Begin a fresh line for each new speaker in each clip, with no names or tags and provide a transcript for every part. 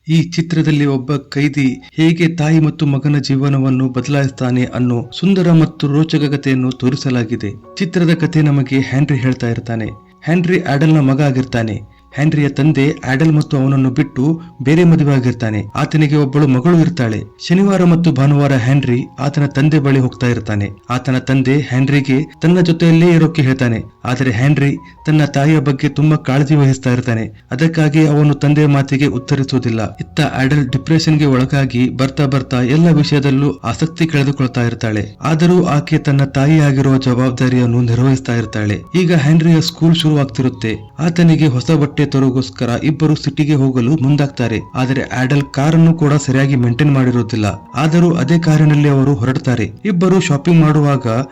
ಈ ಚಿತ್ರದಲ್ಲಿ ಒಬ್ಬ ಕೈದಿ ಹೇಗೆ ತಾಯಿ ಮತ್ತು ಮಗನ ಜೀವನವನ್ನು ಬದಲಾಯಿಸ್ತಾನೆ ಅನ್ನೋ ಸುಂದರ ಮತ್ತು ರೋಚಕ ಕಥೆಯನ್ನು ತೋರಿಸಲಾಗಿದೆ. ಚಿತ್ರದ ಕಥೆ ನಮಗೆ ಹ್ಯಾನ್ರಿ ಹೇಳ್ತಾ ಇರ್ತಾನೆ. ಹ್ಯಾನ್ರಿ ಆಡಲ್ನ ಮಗ ಆಗಿರ್ತಾನೆ. ಹ್ಯಾನ್ರಿಯ ತಂದೆ ಆಡಲ್ ಮತ್ತು ಅವನನ್ನು ಬಿಟ್ಟು ಬೇರೆ ಮದುವೆ ಆಗಿರ್ತಾನೆ. ಆತನಿಗೆ ಒಬ್ಬಳು ಮಗಳು ಇರ್ತಾಳೆ. ಶನಿವಾರ ಮತ್ತು ಭಾನುವಾರ ಹ್ಯಾನ್ರಿ ಆತನ ತಂದೆ ಬಳಿ ಹೋಗ್ತಾ ಇರ್ತಾನೆ. ಆತನ ತಂದೆ ಹ್ಯಾನ್ರಿಗೆ ತನ್ನ ಜೊತೆಯಲ್ಲೇ ಇರೋಕೆ ಹೇಳ್ತಾನೆ. ಆದರೆ ಹ್ಯಾನ್ರಿ ತನ್ನ ತಾಯಿಯ ಬಗ್ಗೆ ತುಂಬಾ ಕಾಳಜಿ ವಹಿಸ್ತಾ ಇರ್ತಾನೆ. ಅದಕ್ಕಾಗಿ ಅವನು ತಂದೆಯ ಮಾತಿಗೆ ಉತ್ತರಿಸುವುದಿಲ್ಲ. ಇತ್ತ ಆಡಲ್ ಡಿಪ್ರೆಷನ್ಗೆ ಒಳಗಾಗಿ ಬರ್ತಾ ಬರ್ತಾ ಎಲ್ಲ ವಿಷಯದಲ್ಲೂ ಆಸಕ್ತಿ ಕಳೆದುಕೊಳ್ತಾ ಇರ್ತಾಳೆ. ಆದರೂ ಆಕೆ ತನ್ನ ತಾಯಿ ಆಗಿರುವ ಜವಾಬ್ದಾರಿಯನ್ನು ನಿರ್ವಹಿಸ್ತಾ ಇರ್ತಾಳೆ. ಈಗ ಹ್ಯಾನ್ರಿಯ ಸ್ಕೂಲ್ ಶುರುವಾಗ್ತಿರುತ್ತೆ. ಆತನಿಗೆ ಹೊಸ ಬಟ್ಟೆ ತರೋಗೋಸ್ಕರ ಇಬ್ಬರು ಸಿಟಿಗೆ ಹೋಗಲು ಮುಂದಾಗ್ತಾರೆ. ಆದರೆ ಆಡಲ್ ಕಾರನ್ನು ಕೂಡ ಸರಿಯಾಗಿ ಮೇಂಟೈನ್ ಮಾಡಿರುವುದಿಲ್ಲ. ಆದರೂ ಅದೇ ಕಾರಿನಲ್ಲಿ ಅವರು ಹೊರಡ್ತಾರೆ. ಇಬ್ಬರು ಶಾಪಿಂಗ್ ಮಾಡುವಾಗ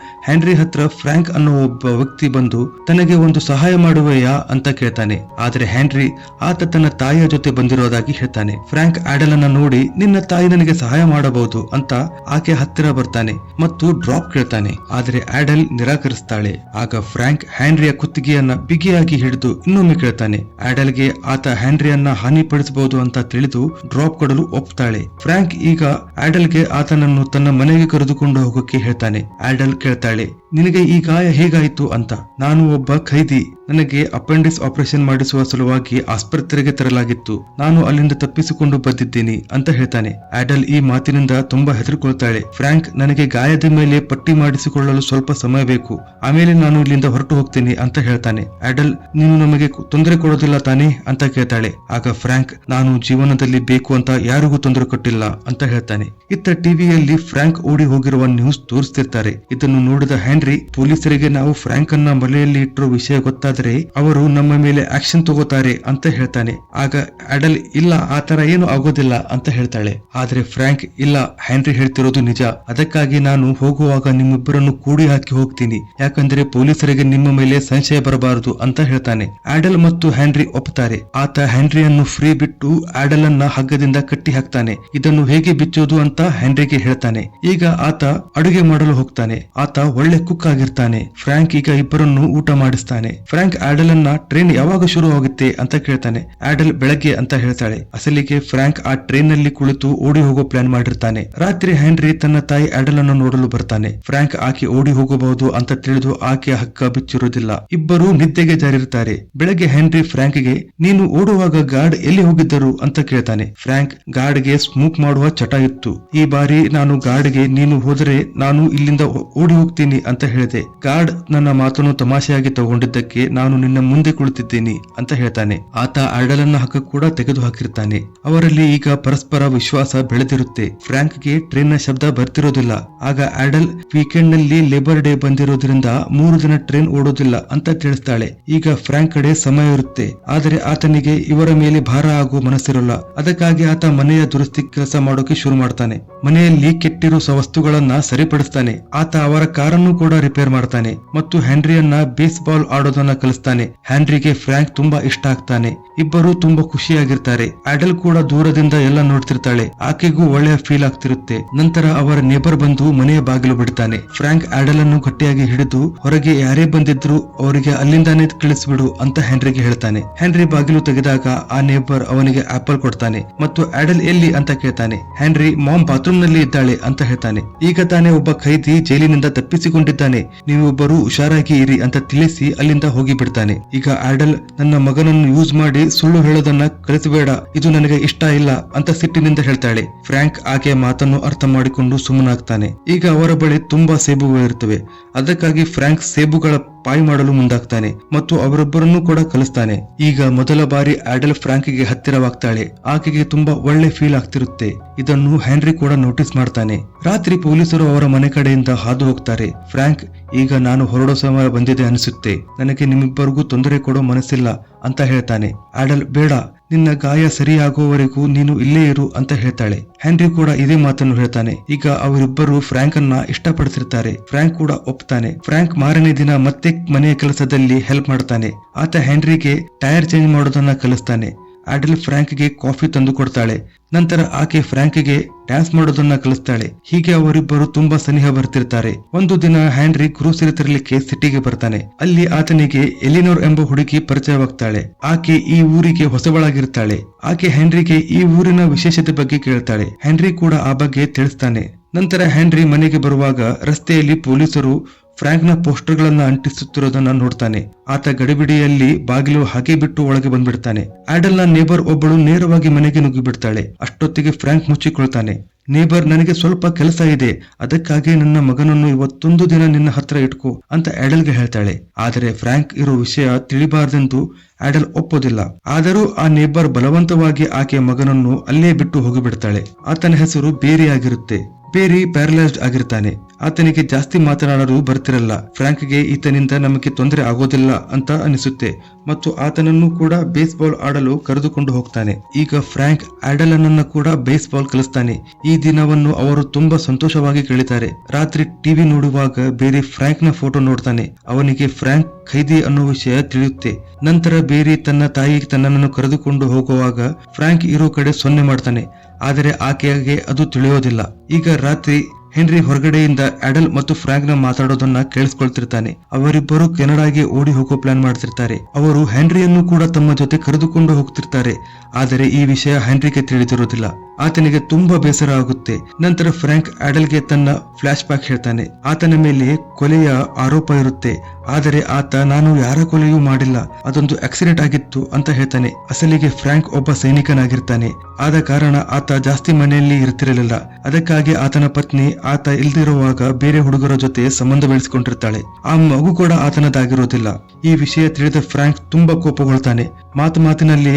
ಹ್ಯಾನ್ರಿ ಹತ್ರ ಫ್ರಾಂಕ್ ಅನ್ನೋ ಒಬ್ಬ ವ್ಯಕ್ತಿ ಬಂದು ತನಗೆ ಒಂದು ಸಹಾಯ ಮಾಡುವೆಯಾ ಅಂತ ಕೇಳ್ತಾನೆ. ಆದ್ರೆ ಹ್ಯಾನ್ರಿ ಆತ ತನ್ನ ತಾಯಿಯ ಜೊತೆ ಬಂದಿರೋದಾಗಿ ಹೇಳ್ತಾನೆ. ಫ್ರಾಂಕ್ ಆಡಲ್ ಅನ್ನ ನೋಡಿ ನಿನ್ನ ತಾಯಿ ನನಗೆ ಸಹಾಯ ಮಾಡಬಹುದು ಅಂತ ಆಕೆ ಹತ್ತಿರ ಬರ್ತಾನೆ ಮತ್ತು ಡ್ರಾಪ್ ಕೇಳ್ತಾನೆ. ಆದ್ರೆ ಆಡಲ್ ನಿರಾಕರಿಸ್ತಾಳೆ. ಆಗ ಫ್ರಾಂಕ್ ಹ್ಯಾನ್ರಿಯ ಕುತ್ತಿಗೆಯನ್ನ ಬಿಗಿಯಾಗಿ ಹಿಡಿದು ಇನ್ನೊಮ್ಮೆ ಕೇಳ್ತಾನೆ. ಆಡಲ್ಗೆ ಆತ ಹ್ಯಾನ್ರಿಯನ್ನ ಹಾನಿಪಡಿಸಬಹುದು ಅಂತ ತಿಳಿದು ಡ್ರಾಪ್ ಕೊಡಲು ಒಪ್ತಾಳೆ. ಫ್ರಾಂಕ್ ಈಗ ಆಡಲ್ಗೆ ಆತನನ್ನು ತನ್ನ ಮನೆಗೆ ಕರೆದುಕೊಂಡು ಹೋಗೋಕೆ ಹೇಳ್ತಾನೆ. ಆಡಲ್ ಕೇಳ್ತಾಳೆ, ನಿನಗೆ ಈ ಗಾಯ ಹೇಗಾಯಿತು ಅಂತ. ನಾನು ಒಬ್ಬ ಖೈದಿ. ನನಗೆ ಅಪೆಂಡಿಕ್ಸ್ ಆಪರೇಷನ್ ಮಾಡಿಸುವ ಸಲುವಾಗಿ ಆಸ್ಪತ್ರೆಗೆ ತರಲಾಗಿತ್ತು. ನಾನು ಅಲ್ಲಿಂದ ತಪ್ಪಿಸಿಕೊಂಡು ಬಂದಿದ್ದೀನಿ ಅಂತ ಹೇಳ್ತಾನೆ. ಆಡಲ್ ಈ ಮಾತಿನಿಂದ ತುಂಬಾ ಹೆದರಿಕೊಳ್ತಾಳೆ. ಫ್ರಾಂಕ್, ನನಗೆ ಗಾಯದ ಮೇಲೆ ಪಟ್ಟಿ ಮಾಡಿಸಿಕೊಳ್ಳಲು ಸ್ವಲ್ಪ ಸಮಯ ಬೇಕು, ಆಮೇಲೆ ನಾನು ಇಲ್ಲಿಂದ ಹೊರಟು ಹೋಗ್ತೀನಿ ಅಂತ ಹೇಳ್ತಾನೆ. ಆಡಲ್, ನೀನು ನಮಗೆ ತೊಂದರೆ ಕೊಡೋದಿಲ್ಲ ತಾನೇ ಅಂತ ಕೇಳ್ತಾಳೆ. ಆಗ ಫ್ರಾಂಕ್, ನಾನು ಜೀವನದಲ್ಲಿ ಬೇಕು ಅಂತ ಯಾರಿಗೂ ತೊಂದರೆ ಕೊಟ್ಟಿಲ್ಲ ಅಂತ ಹೇಳ್ತಾನೆ. ಇತ್ತ ಟಿವಿಯಲ್ಲಿ ಫ್ರಾಂಕ್ ಓಡಿ ಹೋಗಿರುವ ನ್ಯೂಸ್ ತೋರಿಸ್ತಿರ್ತಾರೆ. ಇದನ್ನು ನೋಡಿದ ಹ್ಯಾನ್ರಿ, ಪೊಲೀಸರಿಗೆ ನಾವು ಫ್ರಾಂಕ್ ಅನ್ನ ಮಲೆಯಲ್ಲಿ ಇಟ್ಟಿರೋ ವಿಷಯ ಗೊತ್ತಾದರೆ ಅವರು ನಮ್ಮ ಮೇಲೆ ಆಕ್ಷನ್ ತಗೋತಾರೆ ಅಂತ ಹೇಳ್ತಾನೆ. ಆಗ ಆಡಲ್, ಇಲ್ಲ, ಆತರ ಏನು ಆಗೋದಿಲ್ಲ ಅಂತ ಹೇಳ್ತಾಳೆ. ಆದ್ರೆ ಫ್ರಾಂಕ್, ಇಲ್ಲ, ಹ್ಯಾನ್ರಿ ಹೇಳ್ತಿರೋದು ನಿಜ. ಅದಕ್ಕಾಗಿ ನಾನು ಹೋಗುವಾಗ ನಿಮ್ಮಿಬ್ಬರನ್ನು ಕೂಡಿ ಹಾಕಿ ಹೋಗ್ತೀನಿ, ಯಾಕಂದ್ರೆ ಪೊಲೀಸರಿಗೆ ನಿಮ್ಮ ಮೇಲೆ ಸಂಶಯ ಬರಬಾರದು ಅಂತ ಹೇಳ್ತಾನೆ. ಆಡಲ್ ಮತ್ತು ಹ್ಯಾನ್ರಿ ಒಪ್ತಾರೆ. ಆತ ಹ್ಯಾನ್ರಿಯನ್ನು ಫ್ರೀ ಬಿಟ್ಟು ಆಡಲ್ ಅನ್ನ ಹಗ್ಗದಿಂದ ಕಟ್ಟಿ ಹಾಕ್ತಾನೆ. ಇದನ್ನು ಹೇಗೆ ಬಿಚ್ಚೋದು ಅಂತ ಹ್ಯಾನ್ರಿಗೆ ಹೇಳ್ತಾನೆ. ಈಗ ಆತ ಅಡುಗೆ ಮಾಡಲು ಹೋಗ್ತಾನೆ. ಆತ ಒಳ್ಳೆ ಕುಕ್ ಆಗಿರ್ತಾನೆ. ಫ್ರಾಂಕ್ ಈಗ ಇಬ್ಬರನ್ನು ಊಟ ಮಾಡಿಸ್ತಾನೆ. ಫ್ರಾಂಕ್ ಆಡಲ್ ಅನ್ನ ಟ್ರೈನ್ ಯಾವಾಗ ಶುರು ಆಗುತ್ತೆ ಅಂತ ಕೇಳ್ತಾನೆ. ಆಡಲ್, ಬೆಳಗ್ಗೆ ಅಂತ ಹೇಳ್ತಾಳೆ. ಅಸಲಿಗೆ ಫ್ರಾಂಕ್ ಆ ಟ್ರೈನ್ ನಲ್ಲಿ ಕುಳಿತು ಓಡಿ ಹೋಗೋ ಪ್ಲಾನ್ ಮಾಡಿರ್ತಾನೆ. ರಾತ್ರಿ ಹ್ಯಾನ್ರಿ ತನ್ನ ತಾಯಿ ಆಡಲ್ ಅನ್ನು ನೋಡಲು ಬರ್ತಾನೆ. ಫ್ರಾಂಕ್ ಆಕೆ ಓಡಿ ಹೋಗಬಹುದು ಅಂತ ತಿಳಿದು ಆಕೆ ಹಗ್ಗ ಬಿಚ್ಚಿರುವುದಿಲ್ಲ. ಇಬ್ಬರು ನಿದ್ದೆಗೆ ಜಾರಿರ್ತಾರೆ. ಬೆಳಗ್ಗೆ ಹ್ಯಾನ್ರಿ ಫ್ರಾಂಕ್ಗೆ, ನೀನು ಓಡುವಾಗ ಗಾರ್ಡ್ ಎಲ್ಲಿ ಹೋಗಿದ್ದರು ಅಂತ ಕೇಳ್ತಾನೆ. ಫ್ರಾಂಕ್, ಗಾರ್ಡ್ಗೆ ಸ್ಮೋಕ್ ಮಾಡುವ ಚಟ ಇತ್ತು. ಈ ಬಾರಿ ನಾನು ಗಾರ್ಡ್ಗೆ ನೀನು ಹೋದರೆ ನಾನು ಇಲ್ಲಿಂದ ಓಡಿ ಹೋಗ್ತೀನಿ ಅಂತ ಹೇಳಿದೆ. ಗಾರ್ಡ್ ನನ್ನ ಮಾತನ್ನು ತಮಾಷೆಯಾಗಿ ತಗೊಂಡಿದ್ದಕ್ಕೆ ನಾನು ನಿನ್ನ ಮುಂದೆ ಕುಳಿತಿದ್ದೀನಿ ಅಂತ ಹೇಳ್ತಾನೆ. ಆತ ಆಡಲನ್ನ ಹಗ್ಗ ಕೂಡ ತೆಗೆದು ಹಾಕಿರ್ತಾನೆ. ಅವರಲ್ಲಿ ಈಗ ಪರಸ್ಪರ ವಿಶ್ವಾಸ ಬೆಳೆದಿರುತ್ತೆ. ಫ್ರಾಂಕ್ಗೆ ಟ್ರೈನ್ ನ ಶಬ್ದ ಬರ್ತಿರೋದಿಲ್ಲ. ಆಗ ಆಡಲ್, ವೀಕೆಂಡ್ ನಲ್ಲಿ ಲೇಬರ್ ಡೇ ಬಂದಿರೋದ್ರಿಂದ 3 ದಿನ ಟ್ರೈನ್ ಓಡೋದಿಲ್ಲ ಅಂತ ತಿಳಿಸ್ತಾಳೆ. ಈಗ ಫ್ರಾಂಕ್ ಕಡೆ ಸಮಯ ಇರುತ್ತೆ. ಆದರೆ ಆತನಿಗೆ ಇವರ ಮೇಲೆ ಭಾರ ಆಗುವ ಮನಸ್ಸಿರಲ್ಲ. ಅದಕ್ಕಾಗಿ ಆತ ಮನೆಯ ದುರಸ್ತಿ ಕೆಲಸ ಮಾಡೋಕೆ ಶುರು ಮಾಡ್ತಾನೆ. ಮನೆಯಲ್ಲಿ ಕೆಟ್ಟಿರೋ ವಸ್ತುಗಳನ್ನ ಸರಿಪಡಿಸ್ತಾನೆ. ಆತ ಅವರ ಕಾರನ್ನು ಕೂಡ ರಿಪೇರ್ ಮಾಡ್ತಾನೆ ಮತ್ತು ಹ್ಯಾನ್ರಿಯನ್ನ ಬೇಸ್ ಬಾಲ್ ಆಡೋದನ್ನ ಕಲಿಸ್ತಾನೆ. ಹ್ಯಾನ್ರಿಗೆ ಫ್ರಾಂಕ್ ತುಂಬಾ ಇಷ್ಟ ಆಗ್ತಾನೆ. ಇಬ್ಬರು ತುಂಬಾ ಖುಷಿಯಾಗಿರ್ತಾರೆ. ಆಡಲ್ ಕೂಡ ದೂರದಿಂದ ಎಲ್ಲ ನೋಡ್ತಿರ್ತಾಳೆ. ಆಕೆಗೂ ಒಳ್ಳೆಯ ಫೀಲ್ ಆಗ್ತಿರುತ್ತೆ. ನಂತರ ಅವರ ನೇಬರ್ ಬಂದು ಮನೆಯ ಬಾಗಿಲು ಬಿಡ್ತಾನೆ. ಫ್ರಾಂಕ್ ಆಡಲ್ ಅನ್ನು ಗಟ್ಟಿಯಾಗಿ ಹಿಡಿದು, ಹೊರಗೆ ಯಾರೇ ಬಂದಿದ್ರು ಅವರಿಗೆ ಅಲ್ಲಿಂದಾನೇ ಕಳಿಸ್ಬಿಡು ಅಂತ ಹ್ಯಾನ್ರಿಗೆ ಹೇಳ್ತಾನೆ. ಹ್ಯಾನ್ರಿ ಬಾಗಿಲು ತೆಗೆದಾಗ ಆ ನೇಬರ್ ಅವನಿಗೆ ಆಪಲ್ ಕೊಡ್ತಾನೆ ಮತ್ತು ಆಡಲ್ ಎಲ್ಲಿ ಅಂತ ಕೇಳ್ತಾನೆ. ಹ್ಯಾನ್ರಿ, ಮಾಮ್ ಬಾತ್ರೂಮ್ ನಲ್ಲಿ ಇದ್ದಾಳೆ ಅಂತ ಹೇಳ್ತಾನೆ. ಈಗ ತಾನೇ ಒಬ್ಬ ಖೈದಿ ಜೈಲಿನಿಂದ ತಪ್ಪಿಸಿಕೊಂಡಿದ್ದಾನೆ, ನೀವಿಬ್ಬರು ಹುಷಾರಾಗಿ ಇರಿ ಅಂತ ತಿಳಿಸಿ ಅಲ್ಲಿಂದ ಹೋಗಿ ಬಿಡ್ತಾನೆ. ಈಗ ಆಡಲ್, ನನ್ನ ಮಗನನ್ನು ಯೂಸ್ ಮಾಡಿ ಸುಳ್ಳು ಹೇಳೋದನ್ನ ಕಲಿಸಬೇಡ, ಇದು ನನಗೆ ಇಷ್ಟ ಇಲ್ಲ ಅಂತ ಸಿಟ್ಟಿನಿಂದ ಹೇಳ್ತಾಳೆ. ಫ್ರಾಂಕ್ ಆಕೆಯ ಮಾತನ್ನು ಅರ್ಥ ಮಾಡಿಕೊಂಡು ಸುಮ್ಮನಾಗ್ತಾನೆ. ಈಗ ಅವರ ಬಳಿ ತುಂಬಾ ಸೇಬುಗಳಿರುತ್ತವೆ. ಅದಕ್ಕಾಗಿ ಫ್ರಾಂಕ್ ಸೇಬುಗಳ ಪಾಯ್ ಮಾಡಲು ಮುಂದಾಗ್ತಾನೆ ಮತ್ತು ಅವರೊಬ್ಬರನ್ನು ಕೂಡ ಕಲಿಸ್ತಾನೆ. ಈಗ ಮೊದಲ ಬಾರಿ ಆಡಲ್ ಫ್ರಾಂಕ್ಗೆ ಹತ್ತಿರವಾಗ್ತಾಳೆ. ಆಕೆಗೆ ತುಂಬಾ ಒಳ್ಳೆ ಫೀಲ್ ಆಗ್ತಿರುತ್ತೆ. ಇದನ್ನು ಹ್ಯಾನ್ರಿ ಕೂಡ ನೋಟಿಸ್ ಮಾಡ್ತಾನೆ. ರಾತ್ರಿ ಪೊಲೀಸರು ಅವರ ಮನೆ ಕಡೆಯಿಂದ ಹಾದು ಹೋಗ್ತಾರೆ. ಫ್ರಾಂಕ್, ಈಗ ನಾನು ಹೊರಡೋ ಸಮಯ ಬಂದಿದೆ ಅನಿಸುತ್ತೆ, ನನಗೆ ನಿಮ್ಮಿಬ್ಬರಿಗೂ ತೊಂದರೆ ಕೊಡೋ ಮನಸ್ಸಿಲ್ಲ ಅಂತ ಹೇಳ್ತಾನೆ. ಆಡಲ್, ಬೇಡ, ನಿನ್ನ ಗಾಯ ಸರಿಯಾಗುವವರೆಗೂ ನೀನು ಇಲ್ಲೇ ಇರು ಅಂತ ಹೇಳ್ತಾಳೆ. ಹ್ಯಾನ್ರಿ ಕೂಡ ಇದೇ ಮಾತನ್ನು ಹೇಳ್ತಾನೆ. ಈಗ ಅವರಿಬ್ಬರು ಫ್ರಾಂಕ್ ಅನ್ನ ಇಷ್ಟಪಡಿಸಿರ್ತಾರೆ. ಫ್ರಾಂಕ್ ಕೂಡ ಒಪ್ತಾನೆ. ಫ್ರಾಂಕ್ ಮಾರನೇ ದಿನ ಮತ್ತೆ ಮನೆಯ ಕೆಲಸದಲ್ಲಿ ಹೆಲ್ಪ್ ಮಾಡ್ತಾನೆ. ಆತ ಹ್ಯಾನ್ರಿಗೆ ಟೈರ್ ಚೇಂಜ್ ಮಾಡೋದನ್ನ ಕಲಿಸ್ತಾನೆ. ಆಡೆಲ್ ಫ್ರಾಂಕ್ಗೆ ಕಾಫಿ ತಂದು ಕೊಡ್ತಾಳೆ. ನಂತರ ಆಕೆ ಫ್ರಾಂಕ್ಗೆ ಡ್ಯಾನ್ಸ್ ಮಾಡೋದನ್ನ ಕಲಿಸ್ತಾಳೆ. ಹೀಗೆ ಅವರಿಬ್ಬರು ತುಂಬಾ ಸನಿಹ ಬರ್ತಿರ್ತಾರೆ. ಒಂದು ದಿನ ಹ್ಯಾನ್ರಿ ಕ್ರೂಸರಿ ತರಲಿಕ್ಕೆ ಸಿಟಿಗೆ ಬರ್ತಾನೆ. ಅಲ್ಲಿ ಆತನಿಗೆ ಎಲಿನೋರ್ ಎಂಬ ಹುಡುಗಿ ಪರಿಚಯವಾಗ್ತಾಳೆ. ಆಕೆ ಈ ಊರಿಗೆ ಹೊಸಬಳಾಗಿರ್ತಾಳೆ. ಆಕೆ ಹೆನ್ರಿಗೆ ಈ ಊರಿನ ವಿಶೇಷತೆ ಬಗ್ಗೆ ಕೇಳ್ತಾಳೆ. ಹೆನ್ರಿ ಕೂಡ ಆ ಬಗ್ಗೆ ತಿಳಿಸ್ತಾನೆ. ನಂತರ ಹೆನ್ರಿ ಮನೆಗೆ ಬರುವಾಗ ರಸ್ತೆಯಲ್ಲಿ ಪೊಲೀಸರು ಫ್ರಾಂಕ್ನ ಪೋಸ್ಟರ್ಗಳನ್ನ ಅಂಟಿಸುತ್ತಿರೋದನ್ನ ನೋಡ್ತಾನೆ. ಆತ ಗಡಿಬಿಡಿಯಲ್ಲಿ ಬಾಗಿಲು ಹಾಗೆ ಬಿಟ್ಟು ಒಳಗೆ ಬಂದ್ಬಿಡ್ತಾನೆ. ಆಡಲ್ನ ನೇಬರ್ ಒಬ್ಬಳು ನೇರವಾಗಿ ಮನೆಗೆ ನುಗ್ಗಿಬಿಡ್ತಾಳೆ. ಅಷ್ಟೊತ್ತಿಗೆ ಫ್ರಾಂಕ್ ಮುಚ್ಚಿಕೊಳ್ತಾನೆ. ನೇಬರ್, ನನಗೆ ಸ್ವಲ್ಪ ಕೆಲಸ ಇದೆ, ಅದಕ್ಕಾಗಿ ನನ್ನ ಮಗನನ್ನು ಇವತ್ತೊಂದು ದಿನ ನಿನ್ನ ಹತ್ರ ಇಟ್ಕೋ ಅಂತ ಆಡಲ್ಗೆ ಹೇಳ್ತಾಳೆ. ಆದರೆ ಫ್ರಾಂಕ್ ಇರೋ ವಿಷಯ ತಿಳಿಬಾರ್ದೆಂದು ಆಡಲ್ ಒಪ್ಪೋದಿಲ್ಲ. ಆದರೂ ಆ ನೇಬರ್ ಬಲವಂತವಾಗಿ ಆಕೆಯ ಮಗನನ್ನು ಅಲ್ಲೇ ಬಿಟ್ಟು ಹೋಗಿಬಿಡ್ತಾಳೆ. ಆತನ ಹೆಸರು ಬೇರಿ ಆಗಿರುತ್ತೆ. ಬೇರಿ ಪ್ಯಾರಲೈಸ್ಡ್ ಆಗಿರ್ತಾನೆ. ಆತನಿಗೆ ಜಾಸ್ತಿ ಮಾತನಾಡಲು ಬರ್ತಿರಲ್ಲ. ಫ್ರಾಂಕ್ಗೆ ಈತನಿಂದ ನಮಗೆ ತೊಂದರೆ ಆಗೋದಿಲ್ಲ ಅಂತ ಅನಿಸುತ್ತೆ ಮತ್ತು ಆತನನ್ನು ಕೂಡ ಬೇಸ್ಬಾಲ್ ಆಡಲು ಕರೆದುಕೊಂಡು ಹೋಗ್ತಾನೆ. ಈಗ ಫ್ರಾಂಕ್ ಆಡಲ್ ಅನ್ನ ಕೂಡ ಬೇಸ್ಬಾಲ್ ಕಲಿಸ್ತಾನೆ. ಈ ದಿನವನ್ನು ಅವರು ತುಂಬಾ ಸಂತೋಷವಾಗಿ ಕಳೀತಾರೆ. ರಾತ್ರಿ ಟಿವಿ ನೋಡುವಾಗ ಬೇರಿ ಫ್ರಾಂಕ್ ನ ಫೋಟೋ ನೋಡ್ತಾನೆ. ಅವನಿಗೆ ಫ್ರಾಂಕ್ ಖೈದಿ ಅನ್ನೋ ವಿಷಯ ತಿಳಿಯುತ್ತೆ. ನಂತರ ಬೇರಿ ತನ್ನ ತಾಯಿ ತನ್ನನ್ನು ಕರೆದುಕೊಂಡು ಹೋಗುವಾಗ ಫ್ರಾಂಕ್ ಇರೋ ಕಡೆ ಸೊನ್ನೆ ಮಾಡ್ತಾನೆ. ಆದರೆ ಆಕೆಗೆ ಅದು ತಿಳಿಯೋದಿಲ್ಲ. ಈಗ ರಾತ್ರಿ ಹೆನ್ರಿ ಹೊರಗಡೆಯಿಂದ ಆಡಲ್ ಮತ್ತು ಫ್ರಾಂಕ್ ನ ಮಾತಾಡೋದನ್ನ ಕೇಳಿಸ್ಕೊಳ್ತಿರ್ತಾನೆ. ಅವರಿಬ್ಬರು ಕೆನಡಾಗೆ ಓಡಿ ಹೋಗೋ ಪ್ಲಾನ್ ಮಾಡ್ತಿರ್ತಾರೆ. ಅವರು ಹೆನ್ರಿಯನ್ನು ಕೂಡ ತಮ್ಮ ಜೊತೆ ಕರೆದುಕೊಂಡು ಹೋಗ್ತಿರ್ತಾರೆ. ಆದರೆ ಈ ವಿಷಯ ಹೆನ್ರಿಗೆ ತಿಳಿದಿರೋದಿಲ್ಲ. ಆತನಿಗೆ ತುಂಬಾ ಬೇಸರ ಆಗುತ್ತೆ. ನಂತರ ಫ್ರಾಂಕ್ ಆಡಲ್ಗೆ ತನ್ನ ಫ್ಲಾಶ್ ಬ್ಯಾಕ್ ಹೇಳ್ತಾನೆ. ಆತನ ಮೇಲೆ ಕೊಲೆಯ ಆರೋಪ ಇರುತ್ತೆ. ಆದರೆ ಆತ ನಾನು ಯಾರ ಕೊಲೆಯೂ ಮಾಡಿಲ್ಲ, ಅದೊಂದು ಆಕ್ಸಿಡೆಂಟ್ ಆಗಿತ್ತು ಅಂತ ಹೇಳ್ತಾನೆ. ಅಸಲಿಗೆ ಫ್ರಾಂಕ್ ಒಬ್ಬ ಸೈನಿಕನಾಗಿರ್ತಾನೆ. ಆದ ಕಾರಣ ಆತ ಜಾಸ್ತಿ ಮನೆಯಲ್ಲಿ ಇರ್ತಿರಲಿಲ್ಲ. ಅದಕ್ಕಾಗಿ ಆತನ ಪತ್ನಿ ಆತ ಇಲ್ದಿರುವಾಗ ಬೇರೆ ಹುಡುಗರ ಜೊತೆ ಸಂಬಂಧ ಬೆಳೆಸಿಕೊಂಡಿರ್ತಾಳೆ. ಆ ಮಗು ಕೂಡ ಆತನದಾಗಿರೋದಿಲ್ಲ. ಈ ವಿಷಯ ತಿಳಿದ ಫ್ರಾಂಕ್ ತುಂಬಾ ಕೋಪಗೊಳ್ತಾನೆ. ಮಾತಿನಲ್ಲಿ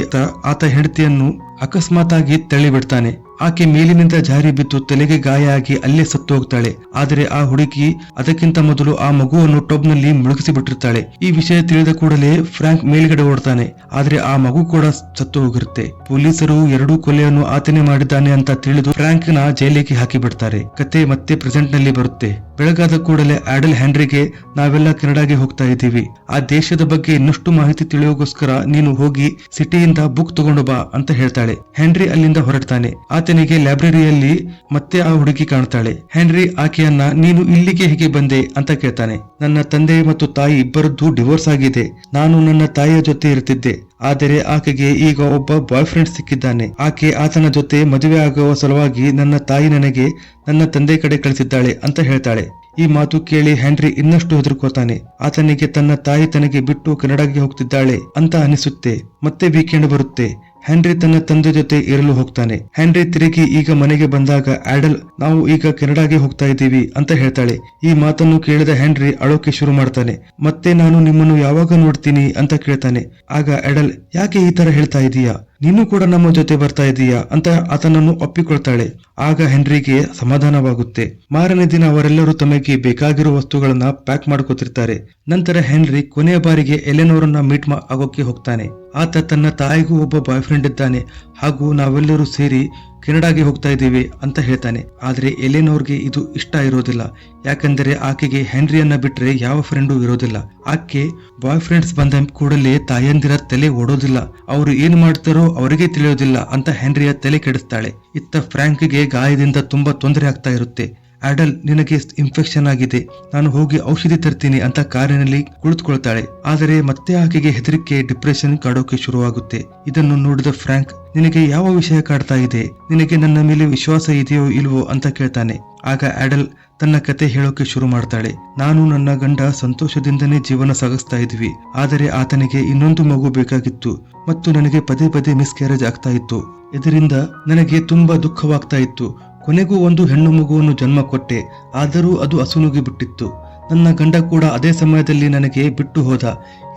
ಆತ ಹೆಂಡತಿಯನ್ನು ಅಕಸ್ಮಾತಾಗಿ ತಳ್ಳಿಬಿಡ್ತಾನೆ. ಆಕೆ ಮೇಲಿನಿಂದ ಜಾರಿ ಬಿದ್ದು ತಲೆಗೆ ಗಾಯ ಆಗಿ ಅಲ್ಲೇ ಸತ್ತು ಹೋಗ್ತಾಳೆ. ಆದರೆ ಆ ಹುಡುಗಿ ಅದಕ್ಕಿಂತ ಮೊದಲು ಆ ಮಗುವನ್ನು ಟಬ್ ನಲ್ಲಿ ಮುಳುಗಿಸಿ ಬಿಟ್ಟಿರ್ತಾಳೆ. ಈ ವಿಷಯ ತಿಳಿದ ಕೂಡಲೇ ಫ್ರಾಂಕ್ ಮೇಲ್ಗಡೆ ಓಡ್ತಾನೆ. ಆದ್ರೆ ಆ ಮಗು ಕೂಡ ಸತ್ತು ಹೋಗಿರುತ್ತೆ. ಪೊಲೀಸರು ಎರಡೂ ಕೊಲೆಯನ್ನು ಆತನೇ ಮಾಡಿದ್ದಾನೆ ಅಂತ ತಿಳಿದು ಫ್ರಾಂಕ್ ನ ಜೈಲಿಗೆ ಹಾಕಿ ಬಿಡ್ತಾರೆ. ಕತೆ ಮತ್ತೆ ಪ್ರೆಸೆಂಟ್ ನಲ್ಲಿ ಬರುತ್ತೆ. ಬೆಳಗಾದ ಕೂಡಲೇ ಆಡಲ್ ಹೆನ್ರಿಗೆ, ನಾವೆಲ್ಲ ಕೆನಡಾಗೆ ಹೋಗ್ತಾ ಇದ್ದೀವಿ. ಆ ದೇಶದ ಬಗ್ಗೆ ಇನ್ನಷ್ಟು ಮಾಹಿತಿ ತಿಳಿಯೋಗೋಸ್ಕರ ನೀನು ಹೋಗಿ ಸಿಟಿಯಿಂದ ಬುಕ್ ತಗೊಂಡು ಬಾ ಅಂತ ಹೇಳ್ತಾಳೆ. ಹೆನ್ರಿ ಅಲ್ಲಿಂದ ಹೊರಡ್ತಾನೆ. ಆತನಿಗೆ ಲೈಬ್ರರಿಯಲ್ಲಿ ಮತ್ತೆ ಆ ಹುಡುಗಿ ಕಾಣ್ತಾಳೆ. ಹೆನ್ರಿ ಆಕೆಯನ್ನ, ನೀನು ಇಲ್ಲಿಗೆ ಹೇಗೆ ಬಂದೆ ಅಂತ ಕೇಳ್ತಾನೆ. ನನ್ನ ತಂದೆ ಮತ್ತು ತಾಯಿ ಇಬ್ಬರದ್ದು ಡಿವೋರ್ಸ್ ಆಗಿದೆ. ನಾನು ನನ್ನ ತಾಯಿಯ ಜೊತೆ ಇರ್ತಿದ್ದೆ. ಆದರೆ ಆಕೆಗೆ ಈಗ ಒಬ್ಬ ಬಾಯ್ ಫ್ರೆಂಡ್ ಸಿಕ್ಕಿದ್ದಾನೆ. ಆಕೆ ಆತನ ಜೊತೆ ಮದುವೆ ಆಗುವ ಸಲುವಾಗಿ ನನ್ನ ತಾಯಿ ನನಗೆ ನನ್ನ ತಂದೆ ಕಡೆ ಕಳಿಸಿದ್ದಾಳೆ ಅಂತ ಹೇಳ್ತಾಳೆ. ಈ ಮಾತು ಕೇಳಿ ಹೆನ್ರಿ ಇನ್ನಷ್ಟು ಹೆದರ್ಕೋತಾನೆ. ಆತನಿಗೆ ತನ್ನ ತಾಯಿ ತನಗೆ ಬಿಟ್ಟು ಕೆನಡಾಗೆ ಹೋಗ್ತಿದ್ದಾಳೆ ಅಂತ ಅನಿಸುತ್ತೆ. ಮತ್ತೆ ವೀಕೆಂಡ್ ಬರುತ್ತೆ. ಹೆನ್ರಿ ತನ್ನ ತಂದೆ ಜೊತೆ ಇರಲು ಹೋಗ್ತಾನೆ. ಹೆನ್ರಿ ತಿರುಗಿ ಈಗ ಮನೆಗೆ ಬಂದಾಗ ಆಡಲ್, ನಾವು ಈಗ ಕೆನಡಾಗೆ ಹೋಗ್ತಾ ಇದ್ದೀವಿ ಅಂತ ಹೇಳ್ತಾಳೆ. ಈ ಮಾತನ್ನು ಕೇಳಿದ ಹೆನ್ರಿ ಅಳೋಕೆ ಶುರು ಮಾಡ್ತಾನೆ. ಮತ್ತೆ ನಾನು ನಿಮ್ಮನ್ನು ಯಾವಾಗ ನೋಡ್ತೀನಿ ಅಂತ ಕೇಳ್ತಾನೆ. ಆಗ ಆಡಲ್, ಯಾಕೆ ಈ ತರ ಹೇಳ್ತಾ ಇದೀಯಾ, ನೀನು ಕೂಡ ನಮ್ಮ ಜೊತೆ ಬರ್ತಾ ಇದೀಯಾ ಅಂತ ಆತನನ್ನು ಒಪ್ಪಿಕೊಳ್ತಾಳೆ. ಆಗ ಹೆನ್ರಿಗೆ ಸಮಾಧಾನವಾಗುತ್ತೆ. ಮಾರನೇ ದಿನ ಅವರೆಲ್ಲರೂ ತಮಗೆ ಬೇಕಾಗಿರುವ ವಸ್ತುಗಳನ್ನ ಪ್ಯಾಕ್ ಮಾಡ್ಕೋತಿರ್ತಾರೆ. ನಂತರ ಹೆನ್ರಿ ಕೊನೆಯ ಬಾರಿಗೆ ಎಲೆನೋರನ್ನ ಮೀಟ್ ಆಗೋಕೆ ಹೋಗ್ತಾನೆ. ಆತ ತನ್ನ ತಾಯಿಗೂ ಒಬ್ಬ ಬಾಯ್ ಫ್ರೆಂಡ್ ಇದ್ದಾನೆ ಹಾಗೂ ನಾವೆಲ್ಲರೂ ಸೇರಿ ಕೆನಡಾಗೆ ಹೋಗ್ತಾ ಇದ್ದೀವಿ ಅಂತ ಹೇಳ್ತಾನೆ. ಆದ್ರೆ ಎಲೆನೋರ್ಗೆ ಇದು ಇಷ್ಟ ಇರೋದಿಲ್ಲ. ಯಾಕಂದರೆ ಆಕೆಗೆ ಹೆನ್ರಿಯನ್ನ ಬಿಟ್ರೆ ಯಾವ ಫ್ರೆಂಡು ಇರೋದಿಲ್ಲ. ಆಕೆ ಬಾಯ್ ಫ್ರೆಂಡ್ಸ್ ಬಂದ ಕೂಡಲೇ ತಾಯಂದಿರ ತಲೆ ಓಡೋದಿಲ್ಲ. ಅವರು ಏನ್ ಮಾಡ್ತಾರೋ ಅವರಿಗೆ ತಿಳಿಯೋದಿಲ್ಲ ಅಂತ ಹೆನ್ರಿಯ ತಲೆ ಕೆಡಿಸ್ತಾಳೆ. ಇತ್ತ ಫ್ರಾಂಕ್ಗೆ ಗಾಯದಿಂದ ತುಂಬಾ ತೊಂದರೆ ಆಗ್ತಾ ಇರುತ್ತೆ. ಆಡಲ್, ನಿನಗೆ ಇನ್ಫೆಕ್ಷನ್ ಆಗಿದೆ, ನಾನು ಹೋಗಿ ಔಷಧಿ ತರ್ತೀನಿ ಅಂತ ಕಾರಿನಲ್ಲಿ ಕುಳಿತುಕೊಳ್ತಾಳೆ. ಆದರೆ ಮತ್ತೆ ಆಕೆಗೆ ಹೆದರಿಕೆ, ಡಿಪ್ರೆಷನ್ ಕಾಡೋಕೆ ಶುರುವಾಗುತ್ತೆ. ಇದನ್ನು ನೋಡಿದ ಫ್ರಾಂಕ್, ನಿನಗೆ ಯಾವ ವಿಷಯ ಕಾಡ್ತಾ ಇದೆ, ನಿನಗೆ ನನ್ನ ಮೇಲೆ ವಿಶ್ವಾಸ ಇದೆಯೋ ಇಲ್ವೋ ಅಂತ ಕೇಳ್ತಾನೆ. ಆಗ ಆಡಲ್ ತನ್ನ ಕತೆ ಹೇಳೋಕೆ ಶುರು ಮಾಡ್ತಾಳೆ. ನಾನು ನನ್ನ ಗಂಡ ಸಂತೋಷದಿಂದನೇ ಜೀವನ ಸಾಗಿಸ್ತಾ ಇದ್ವಿ. ಆದರೆ ಆತನಿಗೆ ಇನ್ನೊಂದು ಮಗು ಬೇಕಾಗಿತ್ತು ಮತ್ತು ನನಗೆ ಪದೇ ಪದೇ ಮಿಸ್ಕ್ಯಾರೇಜ್ ಆಗ್ತಾ ಇತ್ತು. ಇದರಿಂದ ನನಗೆ ತುಂಬಾ ದುಃಖವಾಗ್ತಾ ಇತ್ತು. ಕೊನೆಗೂ ಒಂದು ಹೆಣ್ಣು ಮಗುವನ್ನು ಜನ್ಮ ಕೊಟ್ಟೆ. ಆದರೂ ಅದು ಅಸುನುಗಿ ಬಿಟ್ಟಿತ್ತು. ನನ್ನ ಗಂಡ ಕೂಡ ಅದೇ ಸಮಯದಲ್ಲಿ ನನಗೆ ಬಿಟ್ಟು ಹೋದ.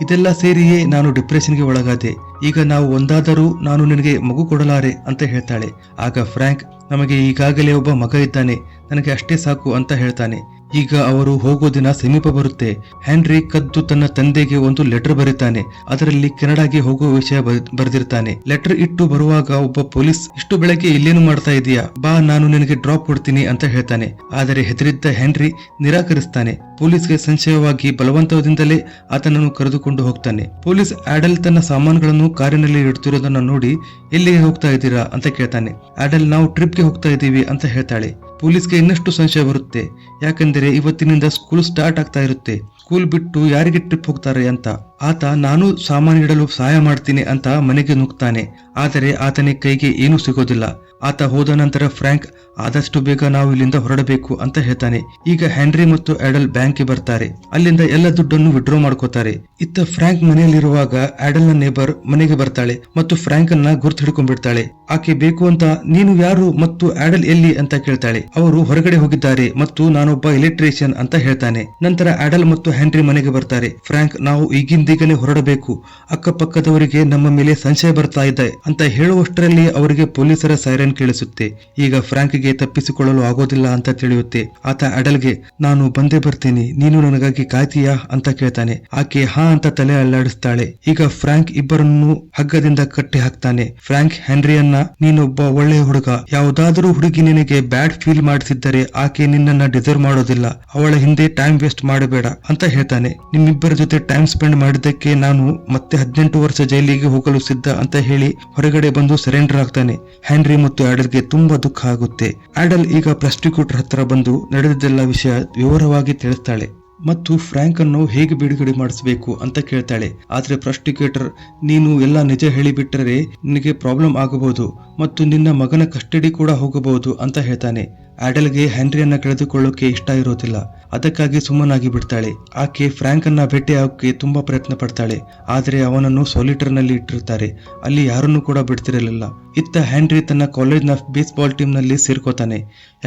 ಇದೆಲ್ಲ ಸೇರಿಯೇ ನಾನು ಡಿಪ್ರೆಷನ್ಗೆ ಒಳಗಾದೆ. ಈಗ ನಾವು ಒಂದಾದರೂ ನಾನು ನಿನಗೆ ಮಗು ಕೊಡಲಾರೆ ಅಂತ ಹೇಳ್ತಾಳೆ. ಆಗ ಫ್ರಾಂಕ್, ನಮಗೆ ಈಗಾಗಲೇ ಒಬ್ಬ ಮಗ ಇದ್ದಾನೆ, ನನಗೆ ಅಷ್ಟೇ ಸಾಕು ಅಂತ ಹೇಳ್ತಾನೆ. ಈಗ ಅವರು ಹೋಗೋ ದಿನ ಸಮೀಪ ಬರುತ್ತೆ. ಹ್ಯಾನ್ರಿ ಕದ್ದು ತನ್ನ ತಂದೆಗೆ ಒಂದು ಲೆಟರ್ ಬರೀತಾನೆ. ಅದರಲ್ಲಿ ಕೆನಡಾಗೆ ಹೋಗೋ ವಿಷಯ ಬರೆದಿರ್ತಾನೆ. ಲೆಟರ್ ಇಟ್ಟು ಬರುವಾಗ ಒಬ್ಬ ಪೊಲೀಸ್, ಇಷ್ಟು ಬೆಳಗ್ಗೆ ಇಲ್ಲೇನು ಮಾಡ್ತಾ ಇದೀಯಾ, ಬಾ ನಾನು ನಿನಗೆ ಡ್ರಾಪ್ ಕೊಡ್ತೀನಿ ಅಂತ ಹೇಳ್ತಾನೆ. ಆದರೆ ಹೆದರಿದ್ದ ಹ್ಯಾನ್ರಿ ನಿರಾಕರಿಸ್ತಾನೆ. ಪೊಲೀಸ್ಗೆ ಸಂಶಯವಾಗಿ ಬಲವಂತದಿಂದಲೇ ಆತನನ್ನು ಕರೆದುಕೊಂಡು ಹೋಗ್ತಾನೆ. ಪೊಲೀಸ್ ಆಡಲ್ ತನ್ನ ಸಾಮಾನುಗಳನ್ನು ಕಾರಿನಲ್ಲಿ ಇಡ್ತಿರೋದನ್ನ ನೋಡಿ, ಎಲ್ಲಿಗೆ ಹೋಗ್ತಾ ಇದ್ದೀರಾ ಅಂತ ಕೇಳ್ತಾನೆ. ಆಡಲ್, ನಾವು ಟ್ರಿಪ್ಗೆ ಹೋಗ್ತಾ ಇದ್ದೀವಿ ಅಂತ ಹೇಳ್ತಾಳೆ. ಪೊಲೀಸ್ಗೆ ಇನ್ನಷ್ಟು ಸಂಶಯ ಬರುತ್ತೆ. ಯಾಕಂದ್ರೆ ಇವತ್ತಿನಿಂದ ಸ್ಕೂಲ್ ಸ್ಟಾರ್ಟ್ ಆಗ್ತಾ ಇರುತ್ತೆ. ಸ್ಕೂಲ್ ಬಿಟ್ಟು ಯಾರಿಗೆ ಟ್ರಿಪ್ ಹೋಗ್ತಾರೆ ಅಂತ. ಆತ, ನಾನು ಸಾಮಾನು ಇಡಲು ಸಹಾಯ ಮಾಡ್ತೀನಿ ಅಂತ ಮನೆಗೆ ನುಗ್ತಾನೆ. ಆದರೆ ಆತನಿಗೆ ಕೈಗೆ ಏನೂ ಸಿಗೋದಿಲ್ಲ. ಆತ ಹೋದ ನಂತರ ಫ್ರಾಂಕ್, ಆದಷ್ಟು ಬೇಗ ನಾವು ಇಲ್ಲಿಂದ ಹೊರಡಬೇಕು ಅಂತ ಹೇಳ್ತಾನೆ. ಈಗ ಹ್ಯಾನ್ರಿ ಮತ್ತು ಆಡಲ್ ಬ್ಯಾಂಕ್ಗೆ ಬರ್ತಾರೆ. ಅಲ್ಲಿಂದ ಎಲ್ಲ ದುಡ್ಡನ್ನು ವಿಡ್ರಾ ಮಾಡ್ಕೋತಾರೆ. ಇತ್ತ ಫ್ರಾಂಕ್ ಮನೆಯಲ್ಲಿರುವಾಗ ಆಡಲ್ ನ ನೇಬರ್ ಮನೆಗೆ ಬರ್ತಾಳೆ ಮತ್ತು ಫ್ರಾಂಕ್ ಅನ್ನ ಗುರ್ತು ಹಿಡ್ಕೊಂಡ್ಬಿಡ್ತಾಳೆ. ಆಕೆ ಬೇಕು ಅಂತ, ನೀನು ಯಾರು ಮತ್ತು ಆಡಲ್ ಎಲ್ಲಿ ಅಂತ ಕೇಳ್ತಾಳೆ. ಅವರು ಹೊರಗಡೆ ಹೋಗಿದ್ದಾರೆ ಮತ್ತು ನಾನೊಬ್ಬ ಎಲೆಕ್ಟ್ರಿಷಿಯನ್ ಅಂತ ಹೇಳ್ತಾನೆ. ನಂತರ ಆಡಲ್ ಮತ್ತು ಹ್ಯಾನ್ರಿ ಮನೆಗೆ ಬರ್ತಾರೆ. ಫ್ರಾಂಕ್, ನಾವು ಈಗಿಂದೀಗಲೇ ಹೊರಡಬೇಕು, ಅಕ್ಕಪಕ್ಕದವರಿಗೆ ನಮ್ಮ ಮೇಲೆ ಸಂಶಯ ಬರ್ತಾ ಇದೆ ಅಂತ ಹೇಳುವಷ್ಟರಲ್ಲಿ ಅವರಿಗೆ ಪೊಲೀಸರ ಸೈರನ್ ಕೇಳಿಸುತ್ತೆ. ಈಗ ಫ್ರಾಂಕ್ಗೆ ತಪ್ಪಿಸಿಕೊಳ್ಳಲು ಆಗೋದಿಲ್ಲ ಅಂತ ತಿಳಿಯುತ್ತೆ. ಆತ ಆಡಲ್ಗೆ, ನಾನು ಬಂದೇ ಬರ್ತೀನಿ, ನೀನು ನನಗಾಗಿ ಕಾಯ್ತೀಯಾ ಅಂತ ಕೇಳ್ತಾನೆ. ಆಕೆ ಹಾ ಅಂತ ತಲೆ ಅಲ್ಲಾಡಿಸ್ತಾಳೆ. ಈಗ ಫ್ರಾಂಕ್ ಇಬ್ಬರನ್ನು ಹಗ್ಗದಿಂದ ಕಟ್ಟಿ ಹಾಕ್ತಾನೆ. ಫ್ರಾಂಕ್ ಹ್ಯಾನ್ರಿಯನ್ನ, ನೀನೊಬ್ಬ ಒಳ್ಳೆಯ ಹುಡುಗ, ಯಾವುದಾದರೂ ಹುಡುಗಿ ನಿನಗೆ ಬ್ಯಾಡ್ ಫೀಲ್ ಮಾಡಿಸಿದ್ದರೆ ಆಕೆ ನಿನ್ನನ್ನ ಡಿಸರ್ವ್ ಮಾಡೋದಿಲ್ಲ, ಅವಳ ಹಿಂದೆ ಟೈಮ್ ವೇಸ್ಟ್ ಮಾಡಬೇಡ ಅಂತ ಹೇಳ್ತಾನೆ. ನಿಮ್ಮಿಬ್ಬರ ಜೊತೆ ಟೈಮ್ ಸ್ಪೆಂಡ್ ಮಾಡಿದ್ದಕ್ಕೆ ನಾನು ಮತ್ತೆ 18 ವರ್ಷ ಜೈಲಿಗೆ ಹೋಗಲು ಸಿದ್ಧ ಅಂತ ಹೇಳಿ ಹೊರಗಡೆ ಬಂದು ಸರೆಂಡರ್ ಆಗ್ತಾನೆ. ಹ್ಯಾನ್ರಿ ಮತ್ತು ಆಡಲ್ಗೆ ತುಂಬಾ ದುಃಖ ಆಗುತ್ತೆ. ಆಡಲ್ ಈಗ ಪ್ರಾಸಿಕ್ಯೂಟರ್ ಹತ್ರ ಬಂದು ನಡೆದಿದ್ದೆಲ್ಲ ವಿಷಯ ವಿವರವಾಗಿ ತಿಳಿಸ್ತಾಳೆ ಮತ್ತು ಫ್ರಾಂಕ್ ಅನ್ನು ಹೇಗೆ ಬಿಡುಗಡೆ ಮಾಡಿಸಬೇಕು ಅಂತ ಕೇಳ್ತಾಳೆ. ಆದ್ರೆ ಪ್ರಾಸಿಕ್ಯೂಟರ್, ನೀನು ಎಲ್ಲ ನಿಜ ಹೇಳಿಬಿಟ್ಟರೆ ನಿನಗೆ ಪ್ರಾಬ್ಲಮ್ ಆಗಬಹುದು ಮತ್ತು ನಿನ್ನ ಮಗನ ಕಸ್ಟಡಿ ಕೂಡ ಹೋಗಬಹುದು ಅಂತ ಹೇಳ್ತಾನೆ. ಆಡಲ್ಗೆ ಹ್ಯಾನ್ರಿಯನ್ನ ಕಳೆದುಕೊಳ್ಳೋಕೆ ಇಷ್ಟ ಇರೋದಿಲ್ಲ. ಅದಕ್ಕಾಗಿ ಸುಮ್ಮನಾಗಿ ಬಿಡ್ತಾಳೆ. ಆಕೆ ಫ್ರಾಂಕ್ ಅನ್ನ ಭೇಟಿ ಆಗೋಕೆ ತುಂಬಾ ಪ್ರಯತ್ನ ಪಡ್ತಾಳೆ. ಆದರೆ ಅವನನ್ನು ಸಾಲಿಟರ್ ನಲ್ಲಿ ಇಟ್ಟಿರ್ತಾರೆ. ಅಲ್ಲಿ ಯಾರನ್ನು ಕೂಡ ಬಿಡ್ತಿರಲಿಲ್ಲ. ಇತ್ತ ಹ್ಯಾನ್ರಿ ತನ್ನ ಕಾಲೇಜ್ನ ಬೇಸ್ಬಾಲ್ ಟೀಮ್ ನಲ್ಲಿ ಸೇರ್ಕೋತಾನೆ.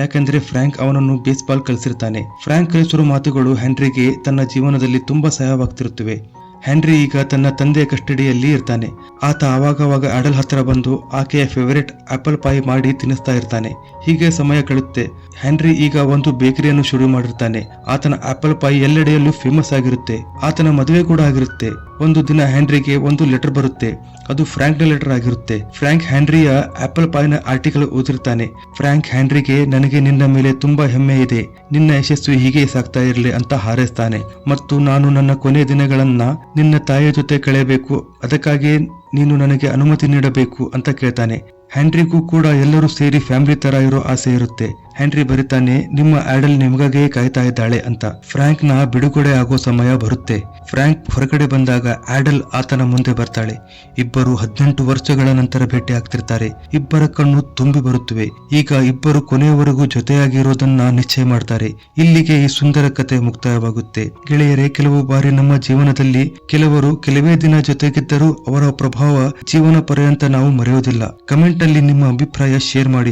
ಯಾಕಂದ್ರೆ ಫ್ರಾಂಕ್ ಅವನನ್ನು ಬೇಸ್ಬಾಲ್ ಕಲಿಸಿರ್ತಾನೆ. ಫ್ರಾಂಕ್ ಕಲಿಸಿರೋ ಮಾತುಗಳು ಹ್ಯಾನ್ರಿಗೆ ತನ್ನ ಜೀವನದಲ್ಲಿ ತುಂಬಾ ಸಹಾಯವಾಗ್ತಿರುತ್ತವೆ. ಹ್ಯಾನ್ರಿ ಈಗ ತನ್ನ ತಂದೆಯ ಕಸ್ಟಡಿಯಲ್ಲಿ ಇರ್ತಾನೆ. ಆತ ಆವಾಗವಾಗ ಆಡಲ್ ಹತ್ರ ಬಂದು ಆಕೆಯ ಫೇವರೇಟ್ ಆಪಲ್ ಪಾಯಿ ಮಾಡಿ ತಿನ್ನಿಸ್ತಾ ಇರ್ತಾನೆ. ಹೀಗೆ ಸಮಯ ಕಳೆಯುತ್ತೆ. ಹ್ಯಾನ್ರಿ ಈಗ ಒಂದು ಬೇಕರಿಯನ್ನು ಶುರು ಮಾಡಿರ್ತಾನೆ. ಆತನ ಆಪಲ್ ಪಾಯಿ ಎಲ್ಲೆಡೆಯಲ್ಲೂ ಫೇಮಸ್ ಆಗಿರುತ್ತೆ. ಆತನ ಮದುವೆ ಕೂಡ ಆಗಿರುತ್ತೆ. ಒಂದು ದಿನ ಹ್ಯಾನ್ರಿಗೆ ಒಂದು ಲೆಟರ್ ಬರುತ್ತೆ. ಅದು ಫ್ರಾಂಕ್ನ ಲೆಟರ್ ಆಗಿರುತ್ತೆ. ಫ್ರಾಂಕ್ ಹ್ಯಾನ್ರಿಯ ಆಪಲ್ ಪಾಯಿನ ಆರ್ಟಿಕಲ್ ಓದಿರ್ತಾನೆ. ಫ್ರಾಂಕ್ ಹ್ಯಾನ್ರಿಗೆ, ನನಗೆ ನಿನ್ನ ಮೇಲೆ ತುಂಬಾ ಹೆಮ್ಮೆ ಇದೆ, ನಿನ್ನ ಯಶಸ್ಸು ಹೀಗೆ ಸಾಗ್ತಾ ಇರಲಿ ಅಂತ ಹಾರೈಸ್ತಾನೆ. ಮತ್ತು ನಾನು ನನ್ನ ಕೊನೆ ದಿನಗಳನ್ನ ನಿನ್ನ ತಾಯಿಯ ಜೊತೆ ಕಳೆಯಬೇಕು, ಅದಕ್ಕಾಗಿ ನೀನು ನನಗೆ ಅನುಮತಿ ನೀಡಬೇಕು ಅಂತ ಕೇಳ್ತಾನೆ. ಹ್ಯಾನ್ರಿಗೂ ಕೂಡ ಎಲ್ಲರೂ ಸೇರಿ ಫ್ಯಾಮಿಲಿ ತರ ಇರೋ ಆಸೆ ಇರುತ್ತೆ. ಹ್ಯಾನ್ರಿ ಬರೀತಾನೆ, ನಿಮ್ಮ ಆಡಲ್ ನಿಮಗಾಗೆ ಕಾಯ್ತಾ ಇದ್ದಾಳೆ ಅಂತ. ಫ್ರಾಂಕ್ ನ ಬಿಡುಗಡೆ ಆಗೋ ಸಮಯ ಬರುತ್ತೆ. ಫ್ರಾಂಕ್ ಹೊರಗಡೆ ಬಂದಾಗ ಆಡಲ್ ಆತನ ಮುಂದೆ ಬರ್ತಾಳೆ. ಇಬ್ಬರು 18 ವರ್ಷಗಳ ನಂತರ ಭೇಟಿ ಆಗ್ತಿರ್ತಾರೆ. ಇಬ್ಬರ ಕಣ್ಣು ತುಂಬಿ ಬರುತ್ತವೆ. ಈಗ ಇಬ್ಬರು ಕೊನೆಯವರೆಗೂ ಜೊತೆಯಾಗಿರೋದನ್ನ ನಿಶ್ಚಯ ಮಾಡ್ತಾರೆ. ಇಲ್ಲಿಗೆ ಈ ಸುಂದರ ಕಥೆ ಮುಕ್ತಾಯವಾಗುತ್ತೆ. ಗೆಳೆಯರೇ, ಕೆಲವು ಬಾರಿ ನಮ್ಮ ಜೀವನದಲ್ಲಿ ಕೆಲವರು ಕೆಲವೇ ದಿನ ಜೊತೆಗಿದ್ದರೂ ಅವರ ಪ್ರಭಾವ ಜೀವನ ಪರ್ಯಂತ ನಾವು ಮರೆಯೋದಿಲ್ಲ. ಕಮೆಂಟ್ ನಲ್ಲಿ ನಿಮ್ಮ ಅಭಿಪ್ರಾಯ ಶೇರ್ ಮಾಡಿ.